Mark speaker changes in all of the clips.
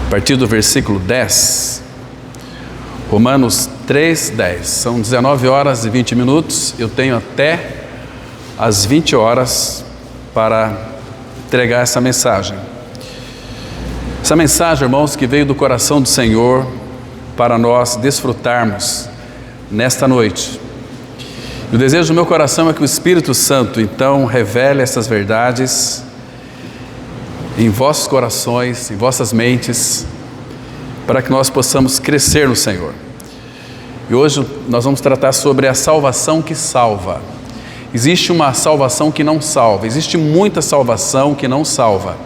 Speaker 1: a partir do versículo 10, Romanos 3:10. São 19 horas e 20 minutos, eu tenho até às 20 horas para entregar essa mensagem. Essa mensagem, irmãos, que veio do coração do Senhor para nós desfrutarmos nesta noite. E o desejo do meu coração é que o Espírito Santo, então, revele essas verdades em vossos corações, em vossas mentes, para que nós possamos crescer no Senhor. E hoje nós vamos tratar sobre a salvação que salva. Existe uma salvação que não salva, existe muita salvação que não salva,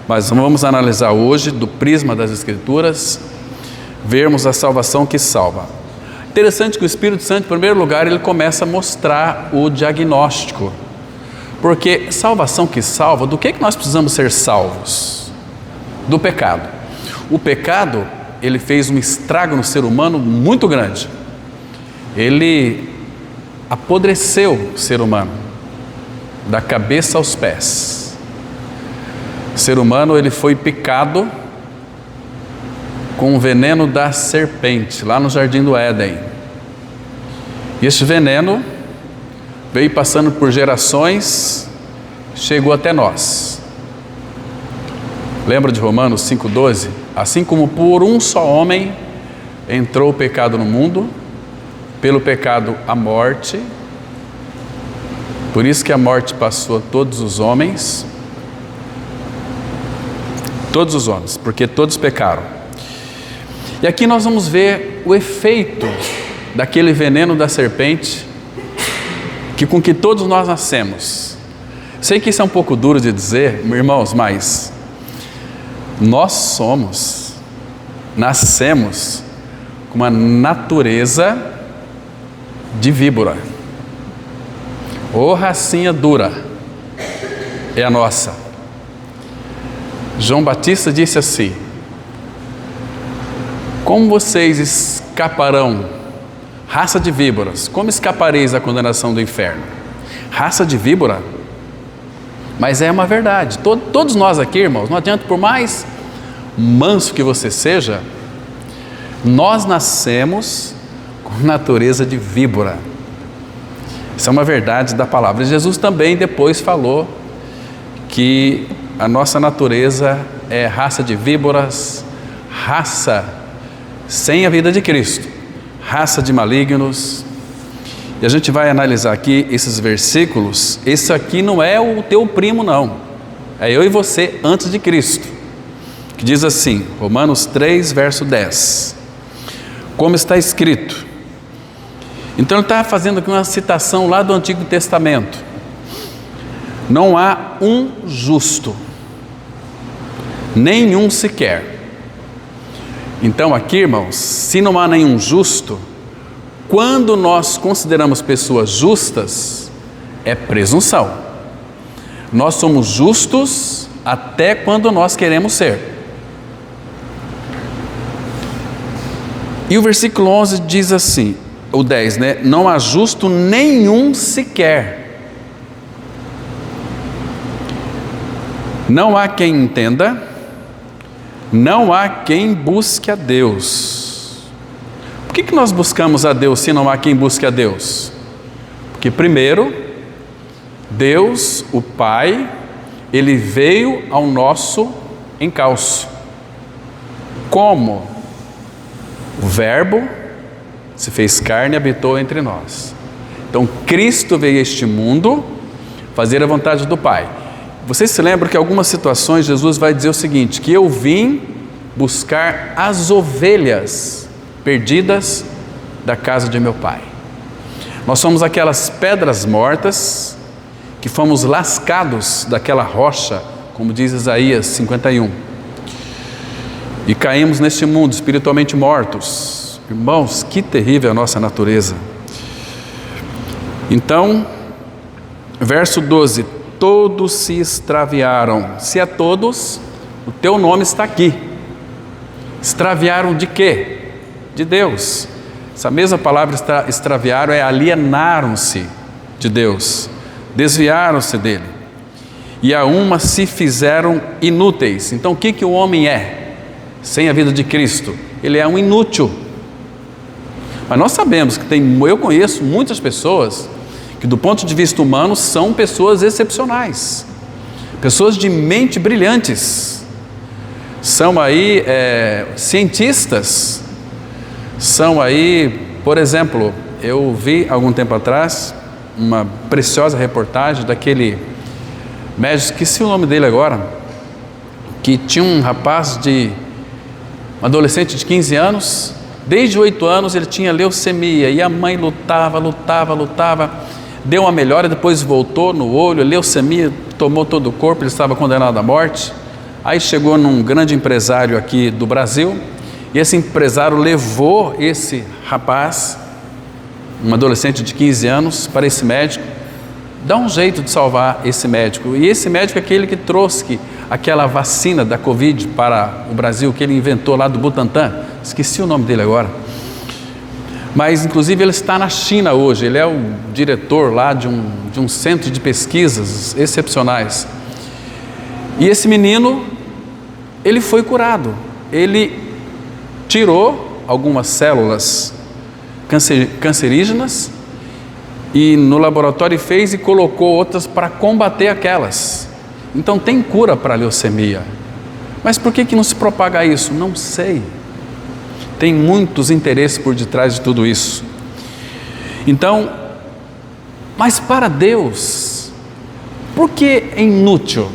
Speaker 1: mas vamos analisar hoje, do prisma das Escrituras, vermos a salvação que salva. Interessante que o Espírito Santo, em primeiro lugar, ele começa a mostrar o diagnóstico, porque salvação que salva, do que nós precisamos ser salvos? Do pecado. O pecado, ele fez um estrago no ser humano muito grande. Ele apodreceu o ser humano, da cabeça aos pés. O ser humano, ele foi picado com o veneno da serpente, lá no Jardim do Éden. E esse veneno veio passando por gerações, chegou até nós. Lembra de Romanos 5:12? Assim como por um só homem entrou o pecado no mundo, pelo pecado a morte, por isso que a morte passou a todos os homens, porque todos pecaram. E aqui nós vamos ver o efeito daquele veneno da serpente, com que todos nós nascemos. Sei que isso é um pouco duro de dizer, irmãos, mas nós nascemos com uma natureza de víbora. Ô racinha dura é a nossa. João Batista disse assim: como vocês escaparão, raça de víboras, como escapareis da condenação do inferno? Raça de víbora? Mas é uma verdade. Todos nós aqui, irmãos, não adianta, por mais manso que você seja, nós nascemos com natureza de víbora. Isso é uma verdade da palavra. Jesus também depois falou que a nossa natureza é raça de víboras, raça sem a vida de Cristo, raça de malignos. E a gente vai analisar aqui esses versículos. Esse aqui não é o teu primo, não. É eu e você antes de Cristo. Que diz assim, Romanos 3, verso 10. Como está escrito. Então ele está fazendo aqui uma citação lá do Antigo Testamento. Não há um justo, nenhum sequer. Então aqui, irmãos, se não há nenhum justo, quando nós consideramos pessoas justas, é presunção. Nós somos justos até quando nós queremos ser. E o versículo 11 diz assim, o 10, né? Não há justo nenhum sequer. Não há quem entenda, não há quem busque a Deus. Por que nós buscamos a Deus se não há quem busque a Deus? Porque primeiro, Deus, o Pai, Ele veio ao nosso encalço. Como? O Verbo se fez carne e habitou entre nós. Então Cristo veio a este mundo fazer a vontade do Pai. Vocês se lembram que em algumas situações Jesus vai dizer o seguinte, que eu vim buscar as ovelhas perdidas da casa de meu Pai. Nós somos aquelas pedras mortas que fomos lascados daquela rocha, como diz Isaías 51, e caímos neste mundo espiritualmente mortos. Irmãos, que terrível a nossa natureza. Então, verso 12, todos se extraviaram. Se a todos, o teu nome está aqui. Extraviaram de quê? De Deus. Essa mesma palavra extraviaram é alienaram-se de Deus, desviaram-se dele, e a uma se fizeram inúteis. Então o que o homem é? sem a vida de Cristo, ele é um inútil. Mas nós sabemos que eu conheço muitas pessoas que do ponto de vista humano são pessoas excepcionais, pessoas de mente brilhantes, são aí cientistas, são aí, por exemplo, eu vi algum tempo atrás uma preciosa reportagem daquele médico, esqueci o nome dele agora, que tinha um adolescente de 15 anos, desde 8 anos ele tinha leucemia, e a mãe lutava, deu uma melhora, depois voltou no olho, a leucemia tomou todo o corpo, ele estava condenado à morte. Aí chegou num grande empresário aqui do Brasil, e esse empresário levou esse rapaz, um adolescente de 15 anos, para esse médico, dá um jeito de salvar esse médico. E esse médico é aquele que trouxe aquela vacina da Covid para o Brasil, que ele inventou lá do Butantan, esqueci o nome dele agora. Mas inclusive ele está na China hoje, ele é o diretor lá de um centro de pesquisas excepcionais. E esse menino, ele foi curado, ele tirou algumas células cancerígenas e no laboratório fez e colocou outras para combater aquelas. Então tem cura para a leucemia. Mas por que não se propaga isso? Não sei. Tem muitos interesses por detrás de tudo isso. Então, mas para Deus, por que é inútil?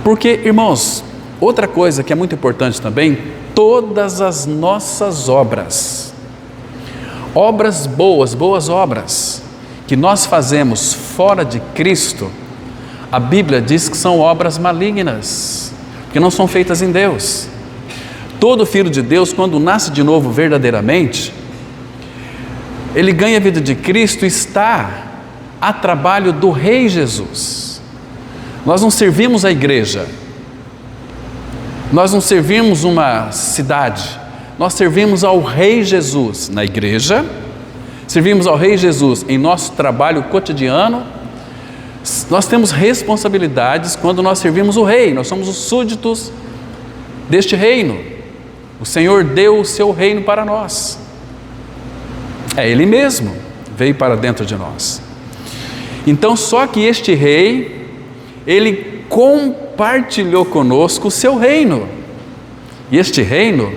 Speaker 1: Porque, irmãos, outra coisa que é muito importante também, todas as nossas obras boas obras, que nós fazemos fora de Cristo, a Bíblia diz que são obras malignas, porque não são feitas em Deus. Todo filho de Deus, quando nasce de novo verdadeiramente, ele ganha a vida de Cristo e está a trabalho do Rei Jesus. Nós não servimos a igreja, nós não servimos uma cidade, nós servimos ao Rei Jesus na igreja, servimos ao Rei Jesus em nosso trabalho cotidiano. Nós temos responsabilidades quando nós servimos o Rei, nós somos os súditos deste reino. O Senhor deu o seu reino para nós, Ele mesmo veio para dentro de nós. Então só que este Rei, Ele compartilhou conosco o seu reino, e este reino,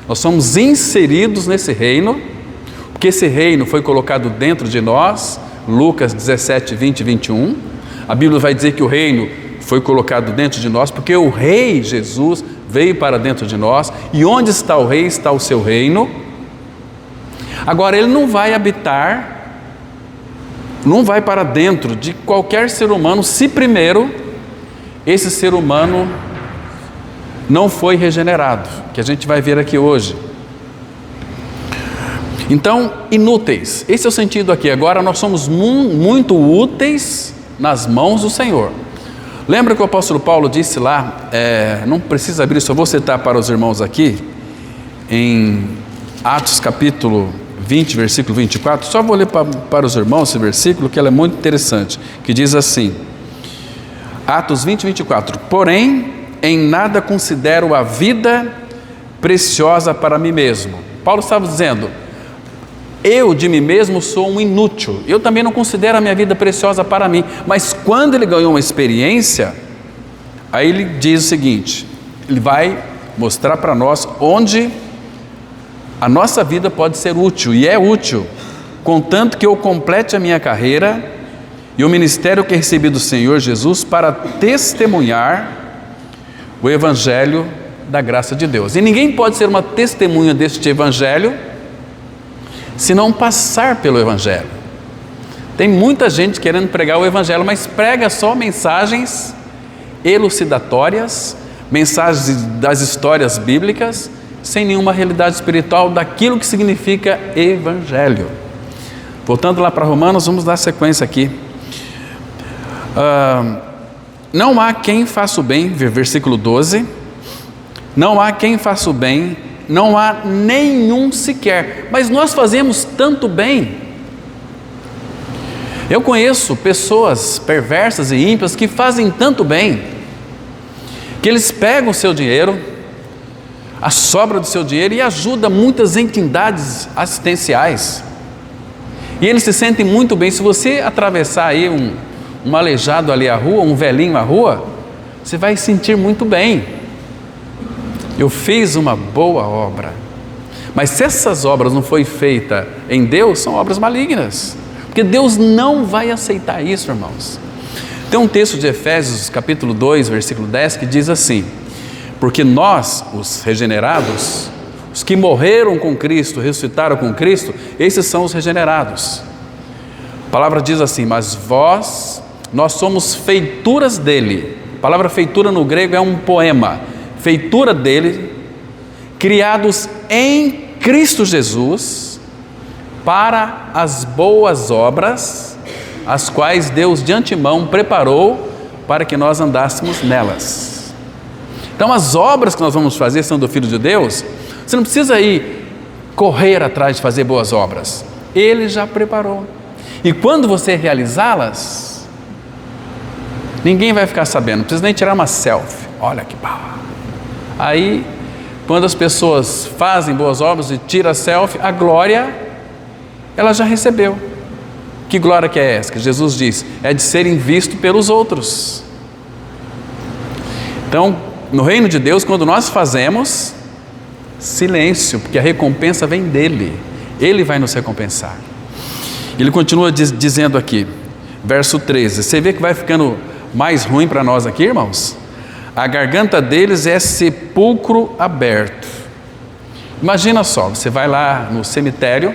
Speaker 1: nós somos inseridos nesse reino, porque esse reino foi colocado dentro de nós. Lucas 17, 20 e 21, a Bíblia vai dizer que o reino foi colocado dentro de nós, porque o Rei Jesus veio para dentro de nós, e onde está o Rei, está o seu reino. Agora, ele não vai habitar, não vai para dentro de qualquer ser humano, se primeiro esse ser humano não foi regenerado, que a gente vai ver aqui hoje. Então, inúteis, esse é o sentido aqui. Agora nós somos muito úteis nas mãos do Senhor. Lembra que o apóstolo Paulo disse lá, não precisa abrir, só vou citar para os irmãos aqui, em Atos capítulo 20, versículo 24, só vou ler para os irmãos esse versículo, que ele é muito interessante, que diz assim, Atos 20, 24, porém, em nada considero a vida preciosa para mim mesmo. Paulo estava dizendo, eu de mim mesmo sou um inútil, eu também não considero a minha vida preciosa para mim, mas quando ele ganhou uma experiência, aí ele diz o seguinte, ele vai mostrar para nós onde a nossa vida pode ser útil, e é útil, contanto que eu complete a minha carreira e o ministério que recebi do Senhor Jesus para testemunhar o Evangelho da graça de Deus. E ninguém pode ser uma testemunha deste Evangelho se não passar pelo Evangelho. Tem muita gente querendo pregar o Evangelho, mas prega só mensagens elucidatórias, mensagens das histórias bíblicas, sem nenhuma realidade espiritual daquilo que significa Evangelho. Voltando lá para Romanos, vamos dar sequência aqui. Não há quem faça o bem, versículo 12, não há quem faça o bem, não há nenhum sequer, mas nós fazemos tanto bem. Eu conheço pessoas perversas e ímpias que fazem tanto bem, que eles pegam o seu dinheiro, a sobra do seu dinheiro e ajuda muitas entidades assistenciais. E eles se sentem muito bem. Se você atravessar aí um aleijado ali a rua, um velhinho à rua, você vai sentir muito bem. Eu fiz uma boa obra. Mas se essas obras não forem feitas em Deus, são obras malignas. Porque Deus não vai aceitar isso, irmãos. Tem um texto de Efésios, capítulo 2, versículo 10, que diz assim: porque nós, os regenerados, os que morreram com Cristo, ressuscitaram com Cristo, esses são os regenerados. A palavra diz assim: mas nós somos feituras dele. A palavra feitura no grego é um poema. Feitura dele, criados em Cristo Jesus, para as boas obras, as quais Deus de antemão preparou para que nós andássemos nelas. Então as obras que nós vamos fazer são do Filho de Deus. Você não precisa ir correr atrás de fazer boas obras. Ele já preparou. E quando você realizá-las, ninguém vai ficar sabendo, não precisa nem tirar uma selfie. Olha que pau. Aí, quando as pessoas fazem boas obras e tiram a selfie, a glória, ela já recebeu. Que glória que é essa? Que Jesus diz, é de serem vistos pelos outros. Então, no reino de Deus, quando nós fazemos, silêncio, porque a recompensa vem dele. Ele vai nos recompensar. Ele continua dizendo aqui, verso 13, você vê que vai ficando mais ruim para nós aqui, irmãos? A garganta deles é sepulcro aberto. Imagina só, você vai lá no cemitério,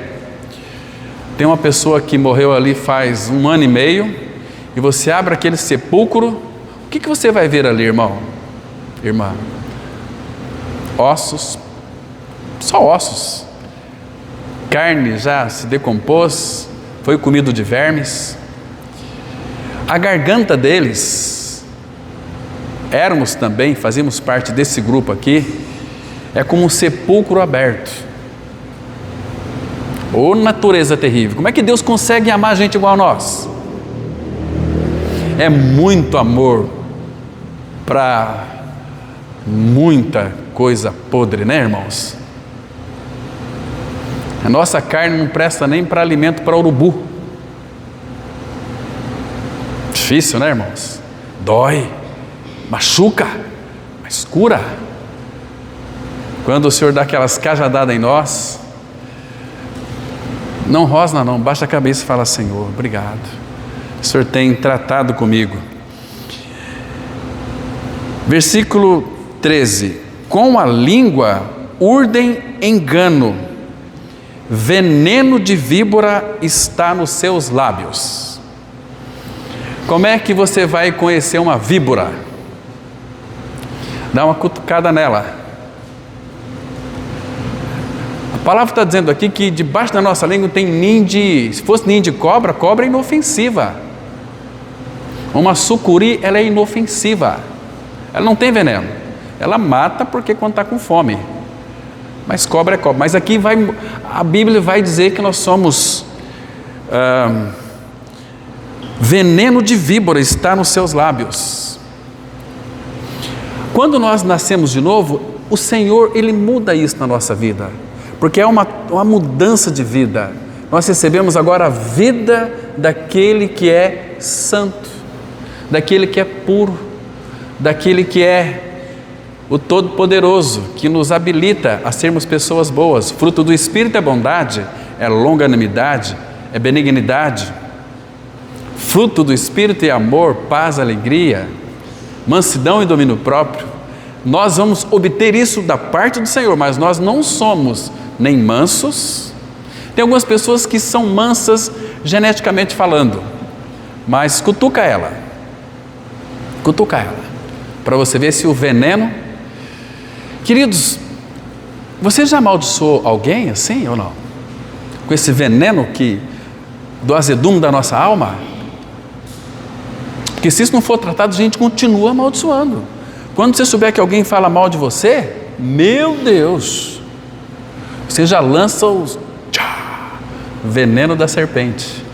Speaker 1: tem uma pessoa que morreu ali faz 1 ano e meio, e você abre aquele sepulcro, o que você vai ver ali, irmão? Irmã? Ossos, só ossos. Carne já se decompôs, foi comido de vermes. A garganta deles, éramos também, fazíamos parte desse grupo aqui, é como um sepulcro aberto. Ô natureza terrível, como é que Deus consegue amar a gente igual a nós? É muito amor para muita coisa podre, né, irmãos? A nossa carne não presta nem para alimento para urubu. Difícil, né, irmãos? Dói, machuca, mas cura. Quando o Senhor dá aquelas cajadadas em nós, não rosna não, baixa a cabeça e fala: Senhor, obrigado, o Senhor tem tratado comigo. Versículo 13: com a língua urdem engano, veneno de víbora está nos seus lábios. Como é que você vai conhecer uma víbora? Dá uma cutucada nela. A palavra está dizendo aqui que debaixo da nossa língua tem ninho de... Se fosse ninho de cobra, cobra é inofensiva. Uma sucuri, ela é inofensiva. Ela não tem veneno. Ela mata porque quando está com fome. Mas cobra é cobra. Mas aqui a Bíblia vai dizer que nós somos... veneno de víbora está nos seus lábios. Quando nós nascemos de novo, o Senhor, Ele muda isso na nossa vida, porque é uma mudança de vida. Nós recebemos agora a vida daquele que é santo, daquele que é puro, daquele que é o Todo-Poderoso, que nos habilita a sermos pessoas boas. Fruto do Espírito é bondade, é longanimidade, é benignidade. Fruto do Espírito é amor, paz, alegria, mansidão e domínio próprio. Nós vamos obter isso da parte do Senhor, mas nós não somos nem mansos. Tem algumas pessoas que são mansas geneticamente falando, mas cutuca ela, para você ver se o veneno... Queridos, você já amaldiçoou alguém assim ou não? Com esse veneno do azedume da nossa alma? Porque se isso não for tratado, a gente continua amaldiçoando. Quando você souber que alguém fala mal de você, meu Deus, você já lança o veneno da serpente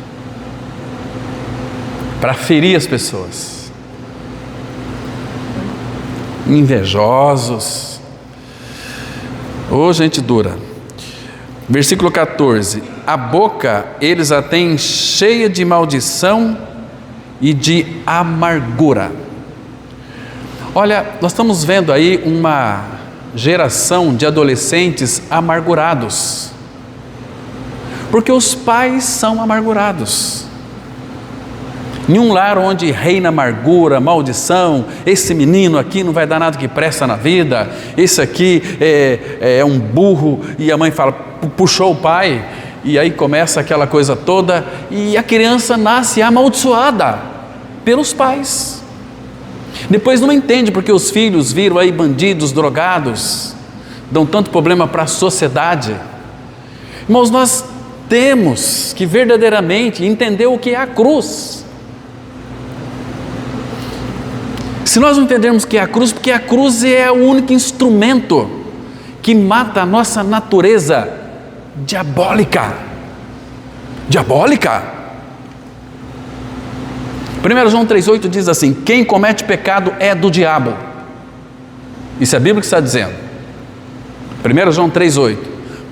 Speaker 1: para ferir as pessoas. Invejosos. Ô, gente dura. Versículo 14: a boca eles a têm cheia de maldição e de amargura. Olha, nós estamos vendo aí uma geração de adolescentes amargurados, porque os pais são amargurados. Em um lar onde reina amargura, maldição, esse menino aqui não vai dar nada que presta na vida, esse aqui é um burro, e a mãe fala, puxou o pai, e aí começa aquela coisa toda, e a criança nasce amaldiçoada pelos pais. Depois não entende porque os filhos viram aí bandidos, drogados, dão tanto problema para a sociedade. Irmãos, nós temos que verdadeiramente entender o que é a cruz. Se nós não entendermos o que é a cruz, porque a cruz é o único instrumento que mata a nossa natureza diabólica. Diabólica. 1 João 3,8 diz assim: quem comete pecado é do diabo. Isso é a Bíblia que está dizendo. 1 João 3,8: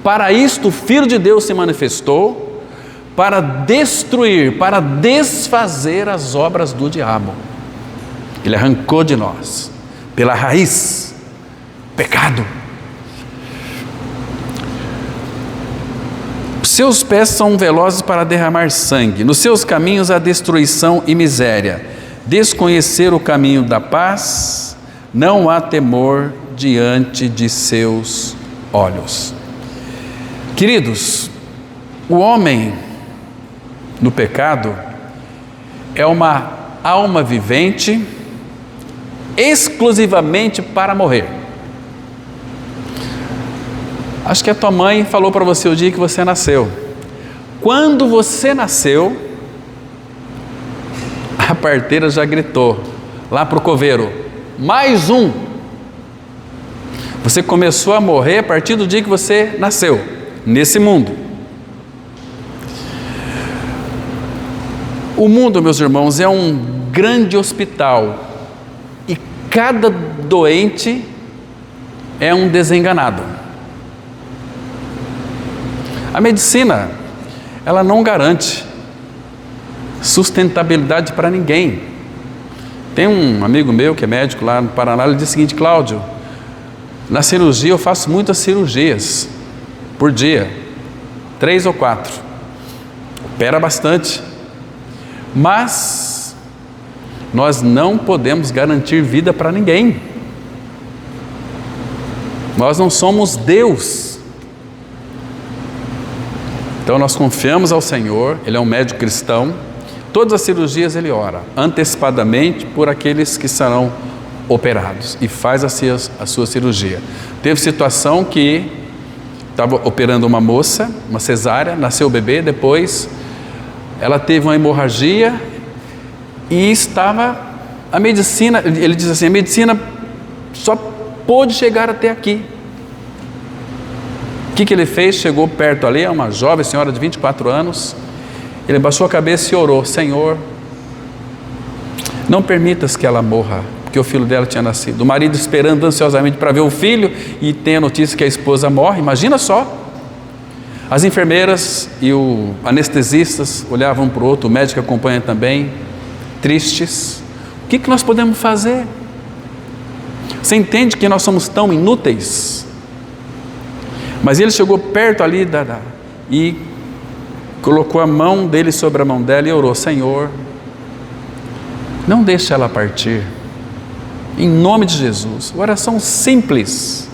Speaker 1: para isto o Filho de Deus se manifestou, para destruir, para desfazer as obras do diabo. Ele arrancou de nós, pela raiz, pecado. Seus pés são velozes para derramar sangue, nos seus caminhos há destruição e miséria. Desconhecer o caminho da paz, não há temor diante de seus olhos. Queridos, o homem no pecado é uma alma vivente exclusivamente para morrer. Acho que a tua mãe falou para você o dia que você nasceu. Quando você nasceu, a parteira já gritou lá para o coveiro: mais um. Você começou a morrer a partir do dia que você nasceu, nesse mundo. O mundo, meus irmãos, é um grande hospital e cada doente é um desenganado. A medicina, ela não garante sustentabilidade para ninguém. Tem um amigo meu que é médico lá no Paraná, ele diz o seguinte: Cláudio, na cirurgia eu faço muitas cirurgias por dia, 3 ou 4, opera bastante, mas nós não podemos garantir vida para ninguém. Nós não somos Deus. Então nós confiamos ao Senhor, Ele é um médico cristão. Todas as cirurgias Ele ora antecipadamente por aqueles que serão operados e faz a sua cirurgia. Teve situação que estava operando uma moça, uma cesárea, nasceu o bebê, depois ela teve uma hemorragia e estava a medicina, ele diz assim, a medicina só pôde chegar até aqui. O que ele fez? Chegou perto ali, uma jovem senhora de 24 anos, ele baixou a cabeça e orou: Senhor, não permitas que ela morra, porque o filho dela tinha nascido. O marido esperando ansiosamente para ver o filho e tem a notícia que a esposa morre. Imagina só. As enfermeiras e os anestesistas olhavam um para o outro, o médico acompanha também, tristes. O que nós podemos fazer? Você entende que nós somos tão inúteis? Mas ele chegou perto ali e colocou a mão dele sobre a mão dela e orou: Senhor, não deixe ela partir, em nome de Jesus. Oração simples.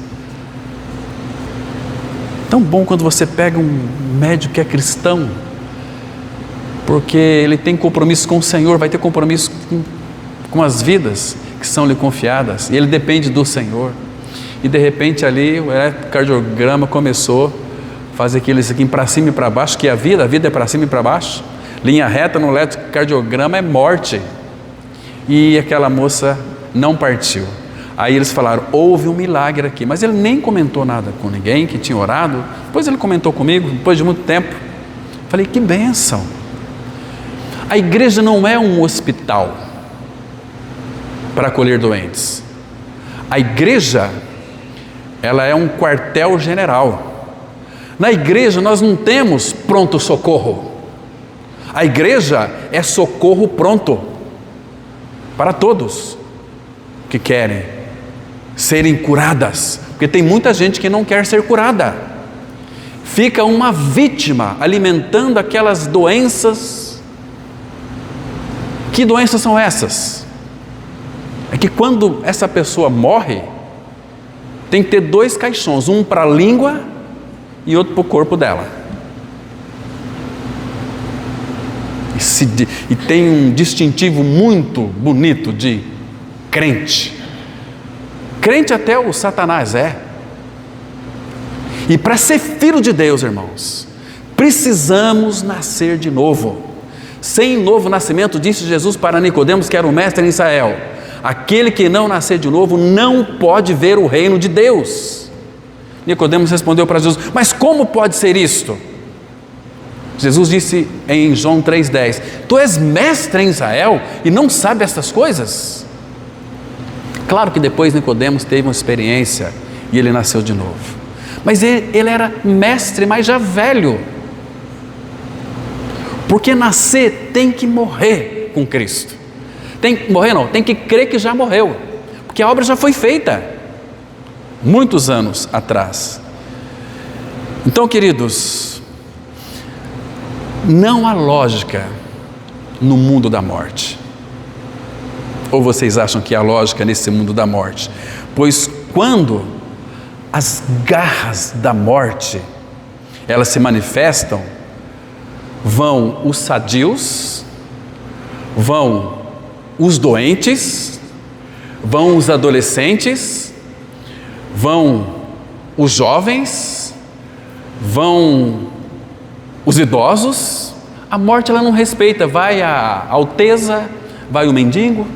Speaker 1: Tão bom quando você pega um médico que é cristão, porque ele tem compromisso com o Senhor, vai ter compromisso com as vidas que são lhe confiadas, e ele depende do Senhor. E de repente ali o eletrocardiograma começou a fazer aqueles aqui para cima e para baixo, que a vida é para cima e para baixo, linha reta no eletrocardiograma é morte, e aquela moça não partiu. Aí eles falaram: houve um milagre aqui, mas ele nem comentou nada com ninguém que tinha orado. Depois ele comentou comigo, depois de muito tempo. Falei: que bênção. A igreja não é um hospital para acolher doentes. A igreja ela é um quartel-general. Na igreja nós não temos pronto-socorro. A igreja é socorro pronto para todos que querem serem curadas, porque tem muita gente que não quer ser curada. Fica uma vítima alimentando aquelas doenças. Que doenças são essas? É que quando essa pessoa morre, tem que ter 2 caixões, um para a língua e outro para o corpo dela. E tem um distintivo muito bonito de crente. Crente até o Satanás é. E para ser filho de Deus, irmãos, precisamos nascer de novo. Sem novo nascimento, disse Jesus para Nicodemos, que era o mestre em Israel, aquele que não nascer de novo não pode ver o reino de Deus. Nicodemos respondeu para Jesus: mas como pode ser isto? Jesus disse em João 3,10: tu és mestre em Israel e não sabe estas coisas? Claro que depois Nicodemos teve uma experiência e ele nasceu de novo. Mas ele era mestre, mas já velho. Porque nascer tem que morrer com Cristo. Tem que morrer não, tem que crer que já morreu. Porque a obra já foi feita muitos anos atrás. Então, queridos, não há lógica no mundo da morte. Ou vocês acham que há lógica nesse mundo da morte? Pois quando as garras da morte, elas se manifestam, vão os sadios, vão os doentes, vão os adolescentes, vão os jovens, vão os idosos. A morte ela não respeita, vai a alteza, vai o mendigo.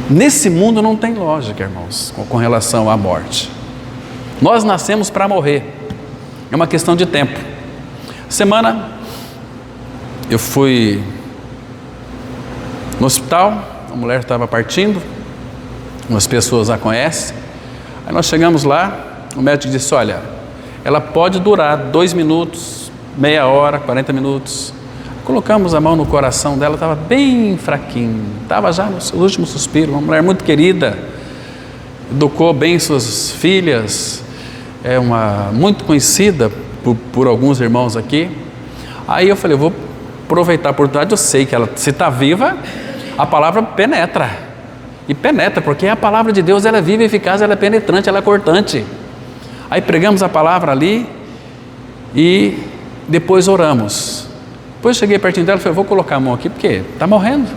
Speaker 1: Nesse mundo não tem lógica, irmãos, com relação à morte. Nós nascemos para morrer, é uma questão de tempo. Semana eu fui no hospital, a mulher estava partindo, umas pessoas a conhecem. Aí nós chegamos lá, o médico disse: olha, ela pode durar 2 minutos, meia hora, 40 minutos. Colocamos a mão no coração dela, estava bem fraquinho, estava já no seu último suspiro. Uma mulher muito querida, educou bem suas filhas, é uma muito conhecida por alguns irmãos aqui. Aí eu falei: vou aproveitar a oportunidade. Eu sei que ela, se está viva, a palavra penetra, e penetra, porque a palavra de Deus ela é viva e eficaz, ela é penetrante, ela é cortante. Aí pregamos a palavra ali e depois oramos. Depois cheguei pertinho dela e falei: vou colocar a mão aqui porque está morrendo.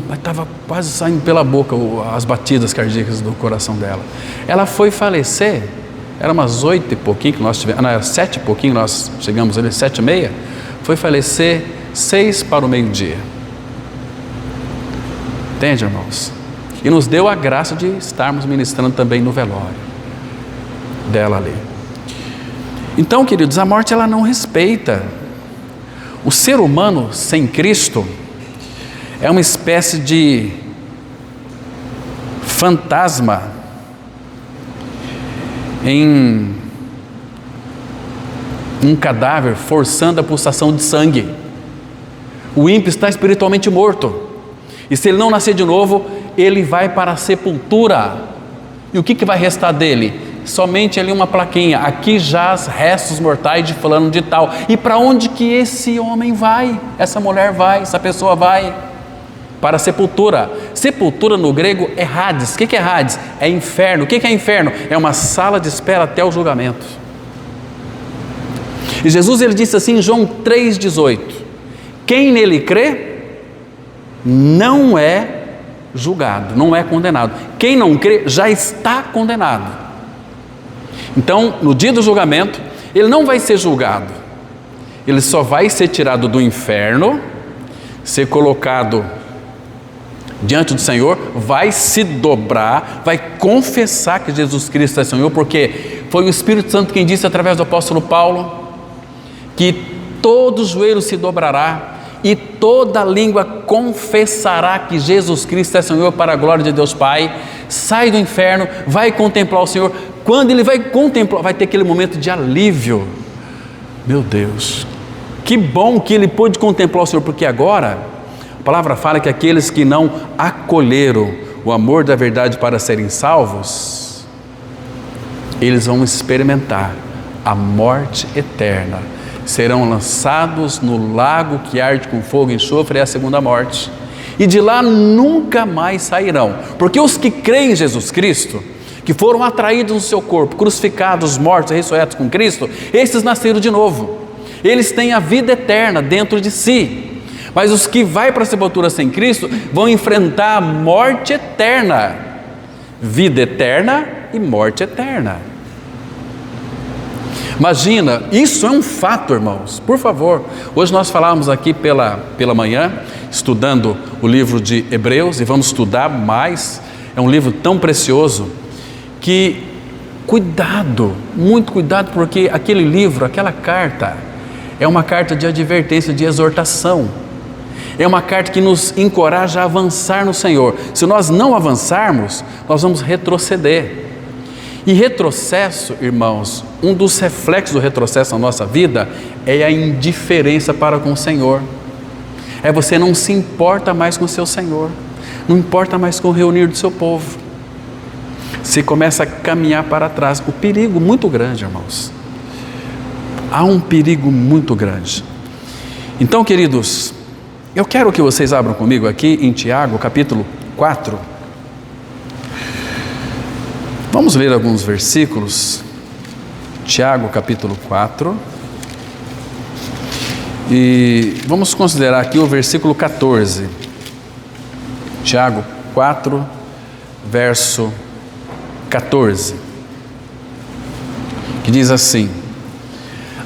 Speaker 1: Mas estava quase saindo pela boca as batidas cardíacas do coração dela. Ela foi falecer, era umas 8 e pouquinho que nós tivemos, não, era 7 e pouquinho, nós chegamos ali, 7h30, foi falecer 6 para o meio-dia. Entende, irmãos? E nos deu a graça de estarmos ministrando também no velório dela ali. Então, queridos, a morte ela não respeita. O ser humano sem Cristo é uma espécie de fantasma em um cadáver forçando a pulsação de sangue. O ímpio está espiritualmente morto. E se ele não nascer de novo, ele vai para a sepultura. E o que vai restar dele? Somente ali uma plaquinha: aqui jaz restos mortais de fulano de tal. E para onde que esse homem vai? Essa mulher vai, essa pessoa vai? Para a sepultura. Sepultura no grego é Hades. O que é Hades? É inferno. O que é inferno? É uma sala de espera até o julgamento. E Jesus ele disse assim em João 3,18: quem nele crê não é julgado, não é condenado. Quem não crê já está condenado. Então, no dia do julgamento, ele não vai ser julgado, ele só vai ser tirado do inferno, ser colocado diante do Senhor, vai se dobrar, vai confessar que Jesus Cristo é Senhor, porque foi o Espírito Santo quem disse através do apóstolo Paulo que todo joelho se dobrará e toda língua confessará que Jesus Cristo é Senhor, para a glória de Deus Pai. Sai do inferno, vai contemplar o Senhor. Quando ele vai contemplar, vai ter aquele momento de alívio. Meu Deus, que bom que ele pôde contemplar o Senhor, porque agora a palavra fala que aqueles que não acolheram o amor da verdade para serem salvos, eles vão experimentar a morte eterna, serão lançados no lago que arde com fogo e enxofre, é a segunda morte, e de lá nunca mais sairão, porque os que creem em Jesus Cristo, que foram atraídos no seu corpo, crucificados, mortos, ressurretos com Cristo, esses nasceram de novo, eles têm a vida eterna dentro de si. Mas os que vai para a sepultura sem Cristo vão enfrentar a morte eterna, vida eterna e morte eterna. Imagina, isso é um fato, irmãos, por favor. Hoje nós falávamos aqui pela manhã, estudando o livro de Hebreus, e vamos estudar mais. É um livro tão precioso que, cuidado, muito cuidado, porque aquele livro, aquela carta, é uma carta de advertência, de exortação. É uma carta que nos encoraja a avançar no Senhor. Se nós não avançarmos, nós vamos retroceder. E retrocesso, irmãos, um dos reflexos do retrocesso na nossa vida é a indiferença para com o Senhor. É você não se importa mais com o seu Senhor, não importa mais com o reunir do seu povo. Você começa a caminhar para trás. O perigo muito grande, irmãos. Há um perigo muito grande. Então, queridos, eu quero que vocês abram comigo aqui em Tiago, capítulo 4. Vamos ler alguns versículos. Tiago, capítulo 4. E vamos considerar aqui o versículo 14. Tiago 4, verso 14. Que diz assim: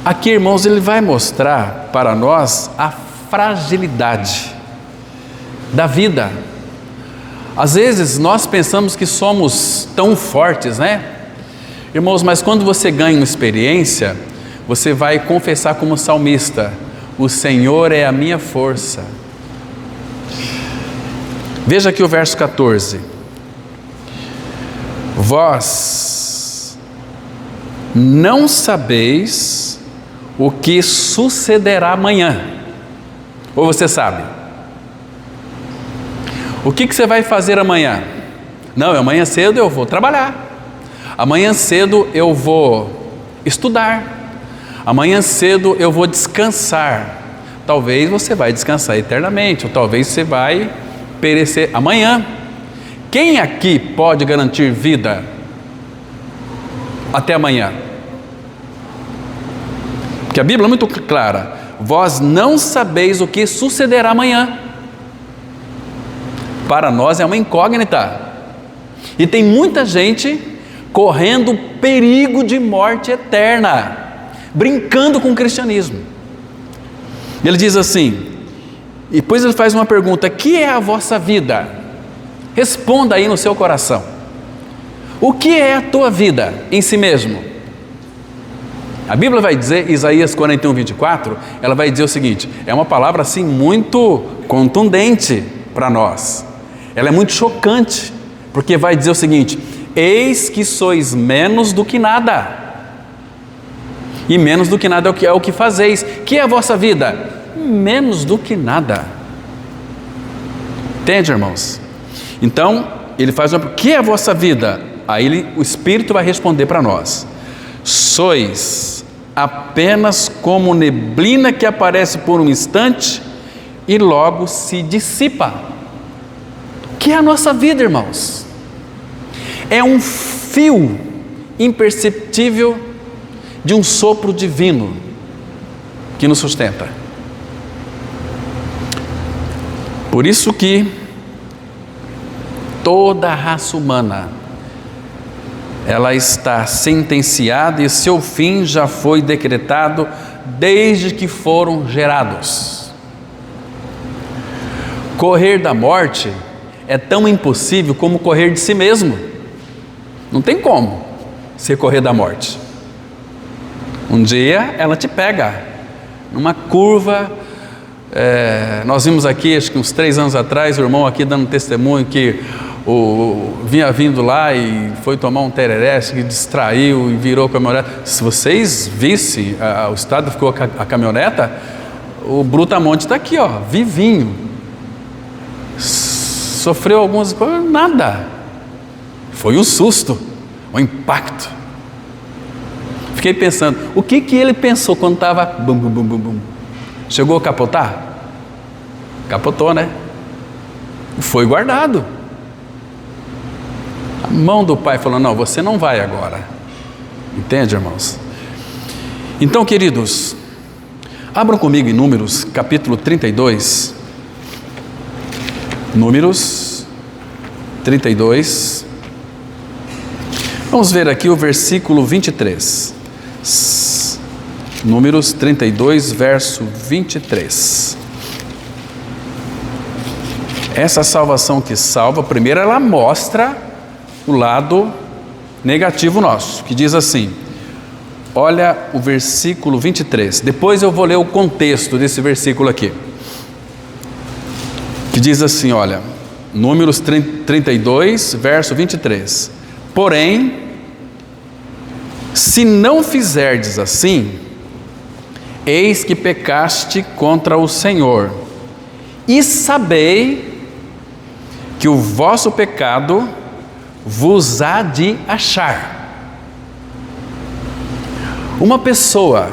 Speaker 1: aqui, irmãos, ele vai mostrar para nós a fragilidade da vida. Às vezes nós pensamos que somos tão fortes, né? Irmãos, mas quando você ganha uma experiência, você vai confessar como salmista: o Senhor é a minha força. Veja aqui o verso 14: vós não sabeis o que sucederá amanhã. Ou você sabe? O que você vai fazer amanhã? Não, amanhã cedo eu vou trabalhar. Amanhã cedo eu vou estudar. Amanhã cedo eu vou descansar. Talvez você vai descansar eternamente, ou talvez você vai perecer amanhã. Quem aqui pode garantir vida até amanhã? Porque a Bíblia é muito clara: vós não sabeis o que sucederá amanhã. Para nós é uma incógnita. E tem muita gente correndo perigo de morte eterna, brincando com o cristianismo. Ele diz assim, e depois ele faz uma pergunta: que é a vossa vida? Responda aí no seu coração. O que é a tua vida em si mesmo? A Bíblia vai dizer, Isaías 41, 24, ela vai dizer o seguinte, é uma palavra assim muito contundente para nós. Ela é muito chocante, porque vai dizer o seguinte: eis que sois menos do que nada, e menos do que nada é o que fazeis. Que é a vossa vida? Menos do que nada. Entende, irmãos? Então, ele faz uma... que é a vossa vida? Aí o Espírito vai responder para nós: sois apenas como neblina que aparece por um instante e logo se dissipa. Que é a nossa vida, irmãos? É um fio imperceptível de um sopro divino que nos sustenta. Por isso que toda a raça humana, ela está sentenciada e seu fim já foi decretado desde que foram gerados. Correr da morte é tão impossível como correr de si mesmo. Não tem como você correr da morte. Um dia ela te pega numa curva Nós vimos aqui, acho que uns 3 anos atrás, o irmão aqui dando testemunho que vinha vindo lá e foi tomar um tereré, que distraiu e virou caminhonete. Se vocês vissem o estado que ficou a caminhoneta, o Brutamonte está aqui, ó, vivinho. Sofreu algumas coisas, nada. Foi um susto, um impacto. Fiquei pensando, o que ele pensou quando estava bum, bum, bum, bum, bum? Chegou a capotar? Capotou, né? Foi guardado. A mão do pai falou, não, você não vai agora. Entende, irmãos? Então, queridos, abram comigo em Números, capítulo 32. Números 32. Vamos ver aqui o versículo 23. Números 32, verso 23. Essa salvação que salva, primeiro ela mostra o lado negativo nosso, que diz assim, olha o versículo 23, depois eu vou ler o contexto desse versículo aqui, que diz assim, olha, Números 32, verso 23, porém, se não fizerdes assim, eis que pecaste contra o Senhor, e sabei que o vosso pecado vos há de achar. Uma pessoa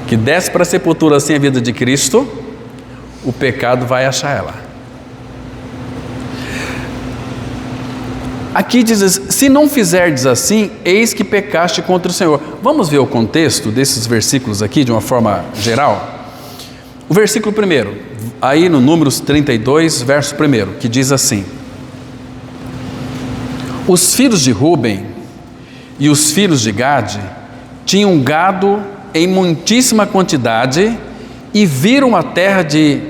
Speaker 1: que desce para a sepultura sem a vida de Cristo, o pecado vai achar ela. Aqui diz, se não fizerdes assim, eis que pecaste contra o Senhor. Vamos ver o contexto desses versículos aqui de uma forma geral? O versículo 1, aí no Números 32, verso 1, que diz assim, os filhos de Ruben e os filhos de Gade tinham gado em muitíssima quantidade e viram a terra de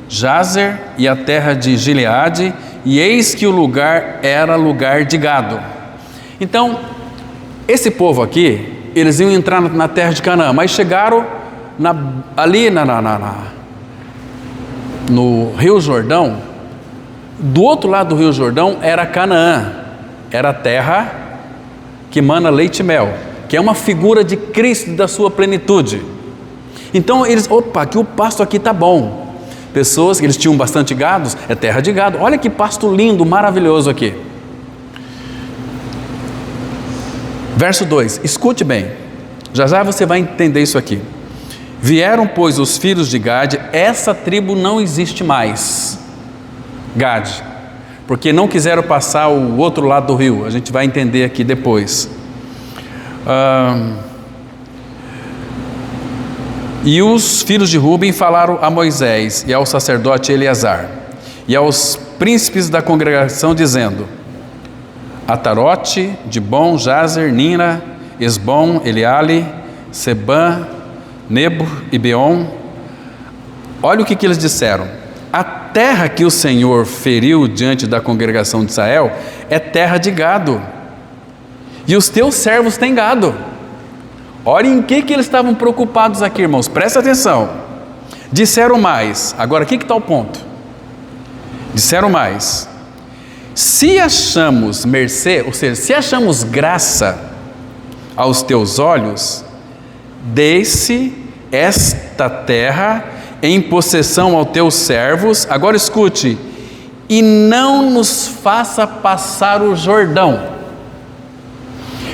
Speaker 1: Jazer e a terra de Gileade, e eis que o lugar era lugar de gado. Então, esse povo aqui, eles iam entrar na terra de Canaã, mas chegaram ali no Rio Jordão. Do outro lado do Rio Jordão era Canaã, era a terra que mana leite e mel, que é uma figura de Cristo e da sua plenitude. Então eles, que o pasto aqui está bom. Pessoas que eles tinham bastante gados, é terra de gado. Olha que pasto lindo, maravilhoso aqui. Verso 2, escute bem, já você vai entender isso aqui. Vieram, pois, os filhos de Gade, essa tribo não existe mais, Gade, porque não quiseram passar o outro lado do rio, a gente vai entender aqui depois. E os filhos de Ruben falaram a Moisés e ao sacerdote Eleazar e aos príncipes da congregação, dizendo, Atarote, Dibon, Jazer, Nina, Esbom, Eleale, Sebã, Nebo e Beon. Olha o que eles disseram, a terra que o Senhor feriu diante da congregação de Israel é terra de gado, e os teus servos têm gado. Olha em que eles estavam preocupados aqui, irmãos, presta atenção. Disseram mais, agora aqui que está o ponto. Disseram mais, se achamos mercê, ou seja, se achamos graça aos teus olhos, dê-se esta terra em possessão aos teus servos, agora escute, e não nos faça passar o Jordão.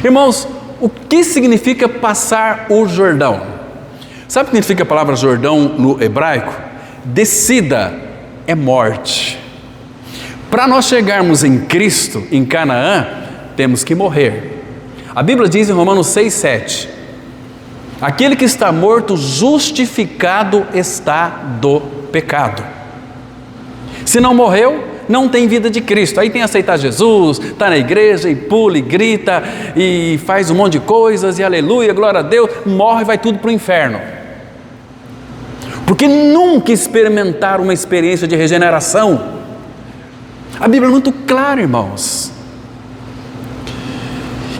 Speaker 1: Irmãos, o que significa passar o Jordão? Sabe o que significa a palavra Jordão no hebraico? Descida é morte. Para nós chegarmos em Cristo, em Canaã, temos que morrer. A Bíblia diz em Romanos 6,7, aquele que está morto, justificado está do pecado. Se não morreu, não tem vida de Cristo. Aí tem que aceitar Jesus, está na igreja e pula e grita e faz um monte de coisas e aleluia, glória a Deus, morre e vai tudo para o inferno. Porque nunca experimentaram uma experiência de regeneração. A Bíblia é muito clara, irmãos.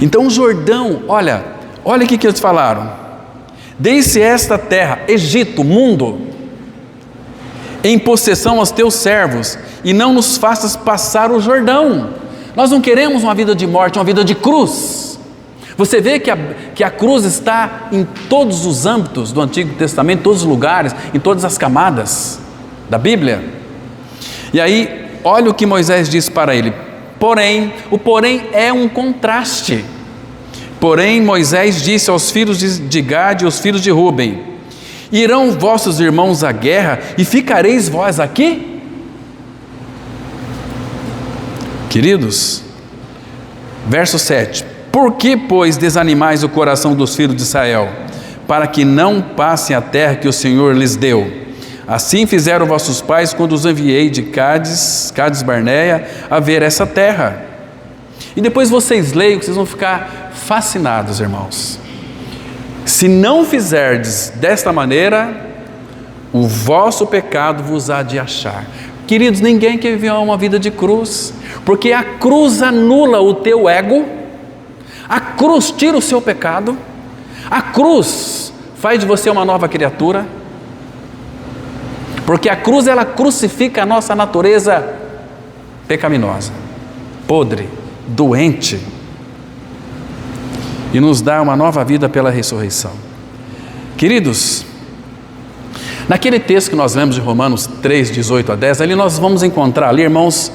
Speaker 1: Então o Jordão, olha o que eles falaram. Dê-se esta terra, Egito, mundo, em possessão aos teus servos, e não nos faças passar o Jordão. Nós não queremos uma vida de morte, uma vida de cruz. Você vê que a cruz está em todos os âmbitos do Antigo Testamento, em todos os lugares, em todas as camadas da Bíblia. E aí, olha o que Moisés diz para ele. Porém, o porém é um contraste. Porém, Moisés disse aos filhos de Gade e aos filhos de Ruben: irão vossos irmãos à guerra e ficareis vós aqui? Queridos, verso 7: por que, pois, desanimais o coração dos filhos de Israel, para que não passem a terra que o Senhor lhes deu? Assim fizeram vossos pais quando os enviei de Cádiz Barneia, a ver essa terra. E depois vocês leiam, que vocês vão ficar fascinados, irmãos. Se não fizerdes desta maneira, o vosso pecado vos há de achar. Queridos, ninguém quer viver uma vida de cruz, porque a cruz anula o teu ego, a cruz tira o seu pecado, a cruz faz de você uma nova criatura, porque a cruz, ela crucifica a nossa natureza pecaminosa, podre, doente, e nos dá uma nova vida pela ressurreição. Queridos, naquele texto que nós lemos de Romanos 3, 18 a 10, ali nós vamos encontrar ali, irmãos,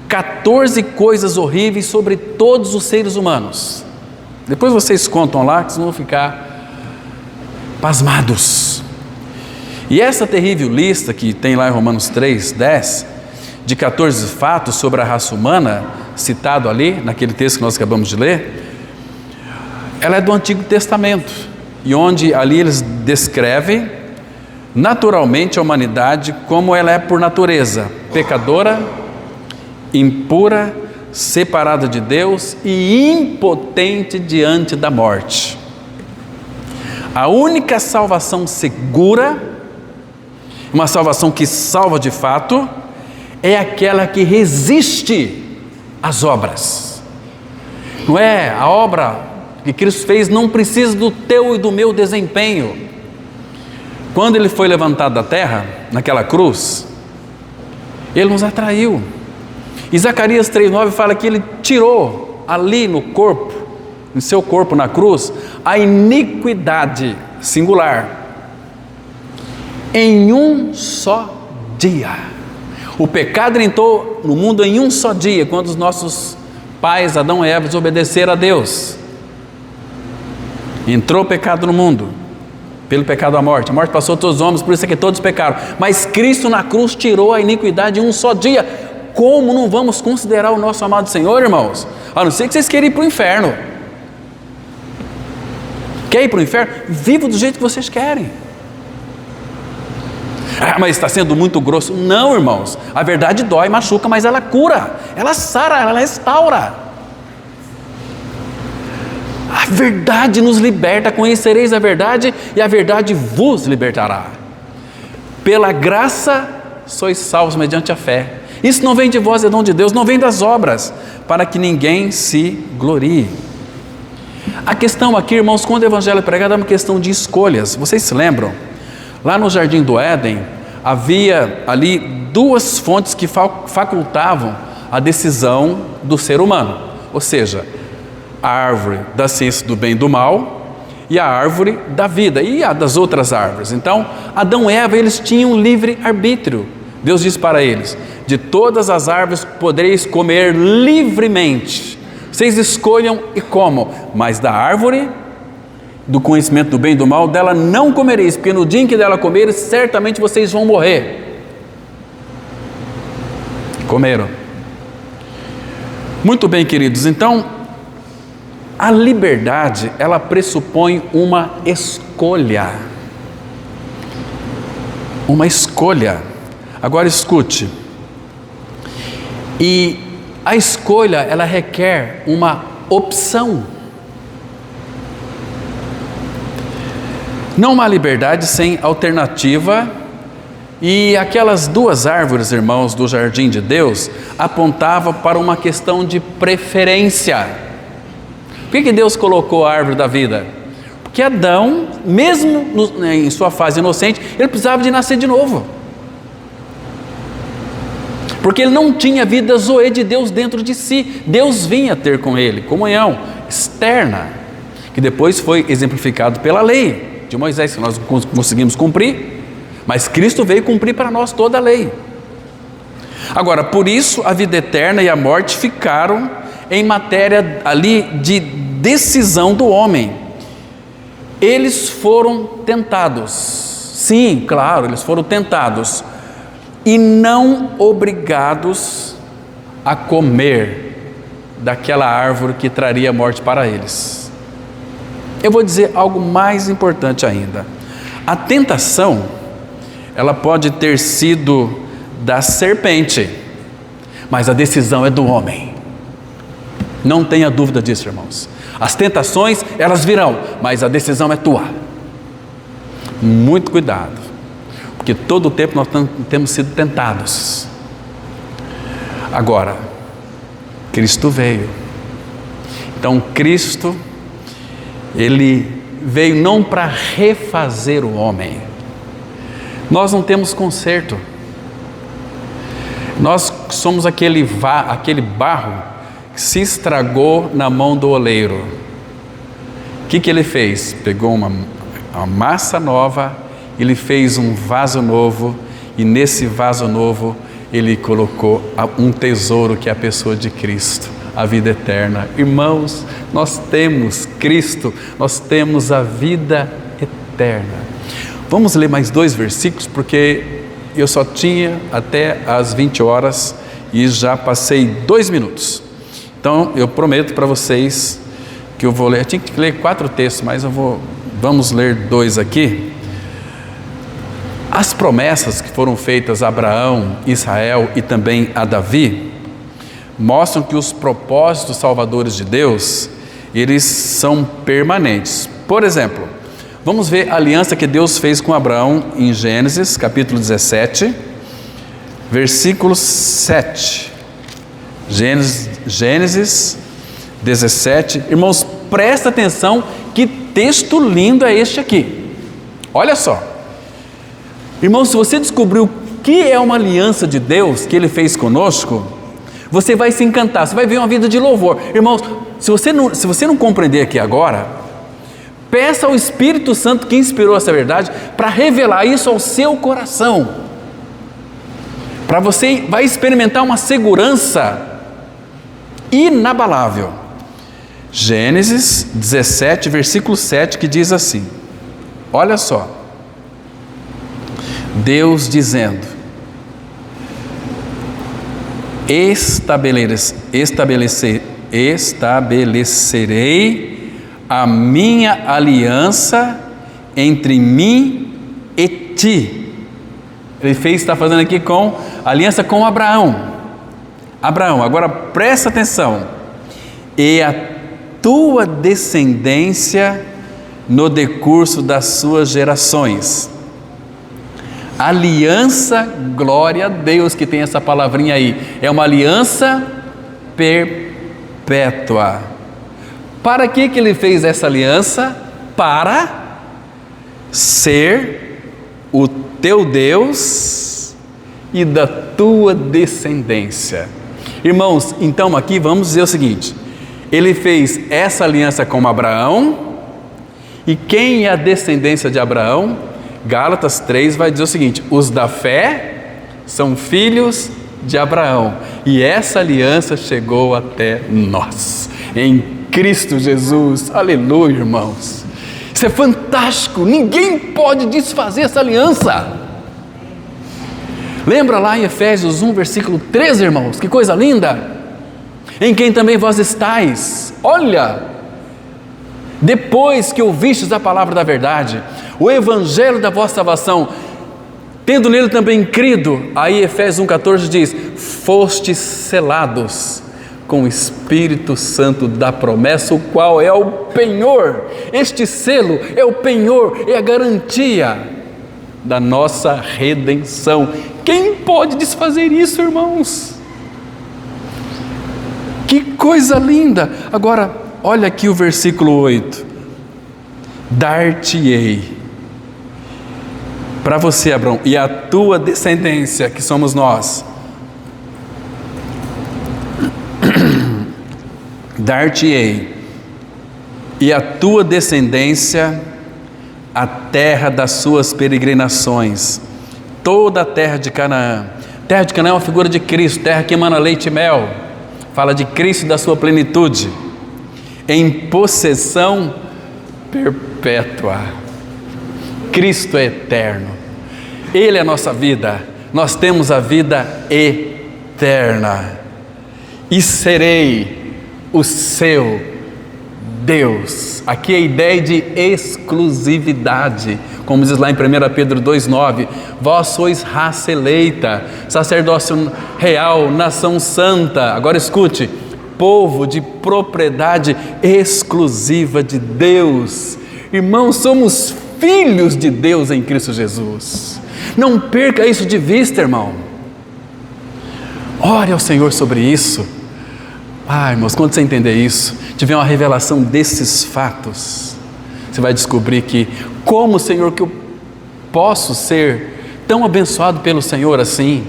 Speaker 1: 14 coisas horríveis sobre todos os seres humanos. Depois vocês contam lá, que vocês vão ficar pasmados. E essa terrível lista que tem lá em Romanos 3, 10, de 14 fatos sobre a raça humana, citado ali, naquele texto que nós acabamos de ler, ela é do Antigo Testamento, e onde ali eles descrevem naturalmente a humanidade como ela é por natureza: pecadora, impura, separada de Deus e impotente diante da morte. A única salvação segura, uma salvação que salva de fato, é aquela que resiste às obras. Não é? A obra que Cristo fez não precisa do teu e do meu desempenho. Quando Ele foi levantado da terra, naquela cruz, Ele nos atraiu. E Zacarias 3,9 fala que Ele tirou ali no corpo, no seu corpo na cruz, a iniquidade singular, em um só dia. O pecado entrou no mundo em um só dia, quando os nossos pais, Adão e Eva, desobedeceram a Deus. Entrou o pecado no mundo, pelo pecado a morte passou a todos os homens, por isso é que todos pecaram. Mas Cristo na cruz tirou a iniquidade em um só dia. Como não vamos considerar o nosso amado Senhor, irmãos? A não ser que vocês queiram ir para o inferno. Quer ir para o inferno? Viva do jeito que vocês querem. Mas está sendo muito grosso. Não, irmãos, a verdade dói, machuca, mas ela cura, ela sara, ela restaura. A verdade nos liberta, conhecereis a verdade e a verdade vos libertará. Pela graça sois salvos mediante a fé. Isso não vem de vós, é dom de Deus, não vem das obras, para que ninguém se glorie. A questão aqui, irmãos, quando o evangelho é pregado, é uma questão de escolhas. Vocês se lembram? Lá no Jardim do Éden, havia ali duas fontes que facultavam a decisão do ser humano. Ou seja, a árvore da ciência do bem e do mal e a árvore da vida e a das outras árvores. Então, Adão e Eva, eles tinham livre arbítrio. Deus disse para eles: de todas as árvores podereis comer livremente, vocês escolham e comam, mas da árvore do conhecimento do bem e do mal, dela não comereis, porque no dia em que dela comereis, certamente vocês vão morrer. Comeram. Muito bem, queridos, então a liberdade, ela pressupõe uma escolha. Uma escolha. Agora escute. E a escolha, ela requer uma opção. Não há liberdade sem alternativa. E aquelas duas árvores, irmãos, do jardim de Deus, apontavam para uma questão de preferência. Por que Deus colocou a árvore da vida? Porque Adão, mesmo em sua fase inocente, ele precisava de nascer de novo. porque ele não tinha vida zoe de Deus dentro de si. Deus vinha ter com ele comunhão externa, que depois foi exemplificado pela lei de Moisés, que nós conseguimos cumprir, mas Cristo veio cumprir para nós toda a lei. Agora, por isso a vida eterna e a morte ficaram em matéria ali de decisão do homem. Eles foram tentados, sim, claro, eles foram tentados, e não obrigados a comer daquela árvore que traria morte para eles. Eu vou dizer algo mais importante ainda. A tentação, ela pode ter sido da serpente, mas a decisão é do homem. Não tenha dúvida disso, irmãos. As tentações, elas virão, mas a decisão é tua. Muito cuidado, porque todo o tempo nós temos sido tentados. Agora, Cristo veio. Então Cristo, Ele veio não para refazer o homem. Nós não temos conserto. Nós somos aquele barro que se estragou na mão do oleiro. O que ele fez? Pegou uma massa nova, ele fez um vaso novo, e nesse vaso novo ele colocou um tesouro, que é a pessoa de Cristo, a vida eterna. Irmãos, nós temos Cristo, nós temos a vida eterna. Vamos ler mais 2 versículos, porque eu só tinha até às 20 horas e já passei 2 minutos. Então eu prometo para vocês que eu vou ler. Eu tinha que ler 4 textos, mas vamos ler 2 aqui. As promessas que foram feitas a Abraão, Israel e também a Davi mostram que os propósitos salvadores de Deus, eles são permanentes. Por exemplo, vamos ver a aliança que Deus fez com Abraão em Gênesis, capítulo 17, versículo 7. Gênesis 17. Irmãos, presta atenção, que texto lindo é este aqui. Olha só. Irmãos, se você descobriu o que é uma aliança de Deus que Ele fez conosco, você vai se encantar, você vai ver uma vida de louvor. Irmãos, se você não compreender aqui agora, peça ao Espírito Santo, que inspirou essa verdade, para revelar isso ao seu coração. Para você vai experimentar uma segurança inabalável. Gênesis 17, versículo 7, que diz assim: olha só, Deus dizendo: estabelecerei a minha aliança entre mim e ti. Ele está fazendo aqui com aliança com Abraão. Abraão, agora presta atenção. E a tua descendência no decurso das suas gerações. Aliança, glória a Deus que tem essa palavrinha aí. É uma aliança perpétua. Para que ele fez essa aliança? Para ser o teu Deus e da tua descendência. Irmãos, então aqui vamos dizer o seguinte: ele fez essa aliança com Abraão, e quem é a descendência de Abraão? Gálatas 3 vai dizer o seguinte: os da fé são filhos de Abraão, e essa aliança chegou até nós, em Cristo Jesus. Aleluia, irmãos. Isso é fantástico, ninguém pode desfazer essa aliança. Lembra lá em Efésios 1, versículo 13, irmãos, que coisa linda, em quem também vós estáis, olha, depois que ouvistes a palavra da verdade, o evangelho da vossa salvação, tendo nele também crido, aí Efésios 1,14 diz: fostes selados com o Espírito Santo da promessa, o qual é o penhor. Este selo é o penhor, é a garantia da nossa redenção. Quem pode desfazer isso, irmãos? Que coisa linda! Agora, olha aqui o versículo 8: dar-te-ei para você, Abraão, e a tua descendência, que somos nós, dar-te-ei e a tua descendência a terra das suas peregrinações, toda a terra de Canaã. Terra de Canaã é uma figura de Cristo, terra que emana leite e mel, fala de Cristo e da sua plenitude, em possessão perpétua. Cristo é eterno, Ele é a nossa vida, nós temos a vida eterna, e serei o seu Deus. Aqui a ideia de exclusividade, como diz lá em 1 Pedro 2,9, vós sois raça eleita, sacerdócio real, nação santa. Agora escute, povo de propriedade exclusiva de Deus. Irmãos, somos filhos de Deus em Cristo Jesus. Não perca isso de vista, irmão. Ore ao Senhor sobre isso. Irmãos, quando você entender isso, tiver uma revelação desses fatos, você vai descobrir que, como Senhor, que eu posso ser tão abençoado pelo Senhor assim?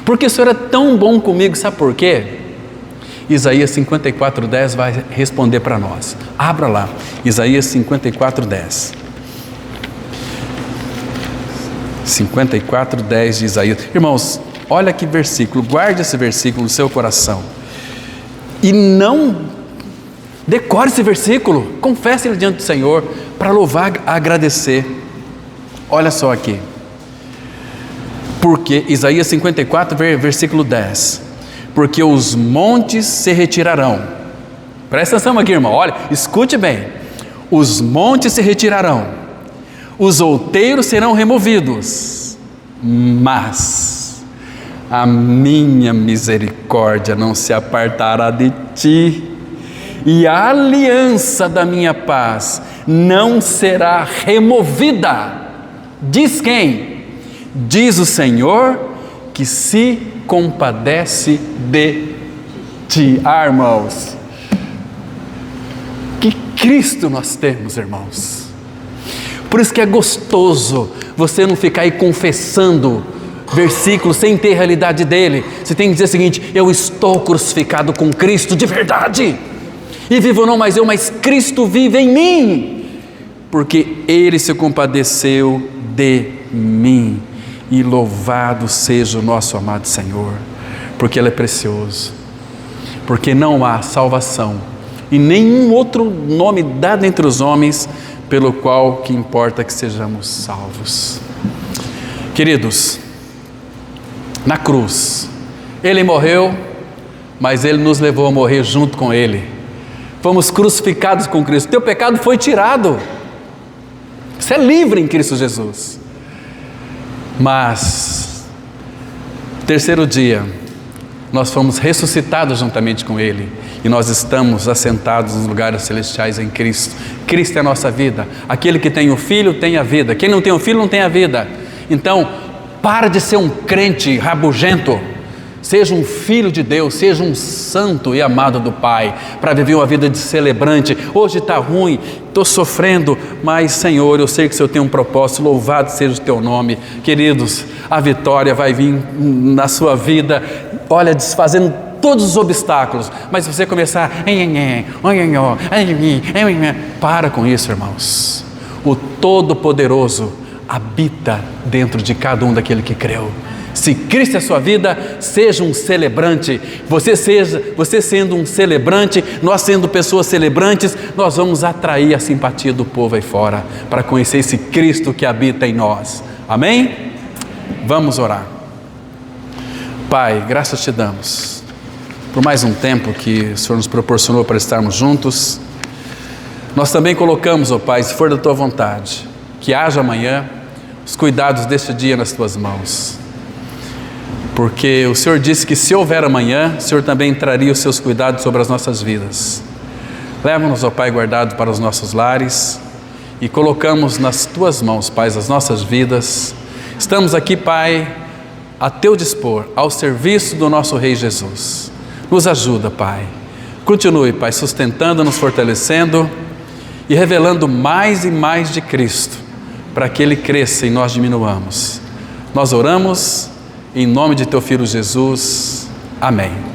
Speaker 1: Porque o Senhor é tão bom comigo, sabe por quê? Isaías 54:10 vai responder para nós. Abra lá, Isaías 54:10. 54:10 de Isaías. Irmãos, olha que versículo, guarde esse versículo no seu coração. E não decore esse versículo, confesse ele diante do Senhor, para louvar, agradecer. Olha só aqui, porque Isaías 54, versículo 10, porque os montes se retirarão. Presta atenção aqui, irmão, olha, escute bem. Os montes se retirarão, os outeiros serão removidos, mas a minha misericórdia não se apartará de ti, e a aliança da minha paz não será removida. Diz quem? Diz o Senhor que se compadece de ti. Irmãos, que Cristo nós temos, irmãos. Por isso que é gostoso você não ficar aí confessando versículos sem ter a realidade dele. Você tem que dizer o seguinte: eu estou crucificado com Cristo de verdade, e vivo não mais eu, mas Cristo vive em mim, porque Ele se compadeceu de mim. E louvado seja o nosso amado Senhor, porque Ele é precioso, porque não há salvação e nenhum outro nome dado entre os homens pelo qual que importa que sejamos salvos. Queridos, na cruz, Ele morreu, mas Ele nos levou a morrer junto com Ele. Fomos crucificados com Cristo. Teu pecado foi tirado. Você é livre em Cristo Jesus. Mas, terceiro dia, nós fomos ressuscitados juntamente com Ele, e nós estamos assentados nos lugares celestiais em Cristo. Cristo é a nossa vida. Aquele que tem o Filho tem a vida. Quem não tem o Filho não tem a vida. Então, para de ser um crente rabugento, seja um filho de Deus, seja um santo e amado do Pai, para viver uma vida de celebrante. Hoje está ruim, estou sofrendo, mas Senhor, eu sei que o Senhor tem um propósito, louvado seja o Teu nome. Queridos, a vitória vai vir na sua vida, olha, desfazendo todos os obstáculos. Mas se você começar, para com isso, irmãos. O Todo-Poderoso habita dentro de cada um daquele que creu. Se Cristo é a sua vida, seja um celebrante. Você sendo um celebrante, nós sendo pessoas celebrantes, nós vamos atrair a simpatia do povo aí fora, para conhecer esse Cristo que habita em nós. Amém? Vamos orar. Pai, graças te damos por mais um tempo que o Senhor nos proporcionou para estarmos juntos. Nós também colocamos, ó Pai, se for da Tua vontade, que haja amanhã os cuidados deste dia nas Tuas mãos. Porque o Senhor disse que se houver amanhã, o Senhor também traria os seus cuidados sobre as nossas vidas. Leva-nos, ó Pai, guardado para os nossos lares, e colocamos nas Tuas mãos, Pai, as nossas vidas. Estamos aqui, Pai, a Teu dispor, ao serviço do nosso Rei Jesus. Nos ajuda, Pai. Continue, Pai, sustentando, nos fortalecendo e revelando mais e mais de Cristo, para que Ele cresça e nós diminuamos. Nós oramos em nome de Teu Filho Jesus. Amém.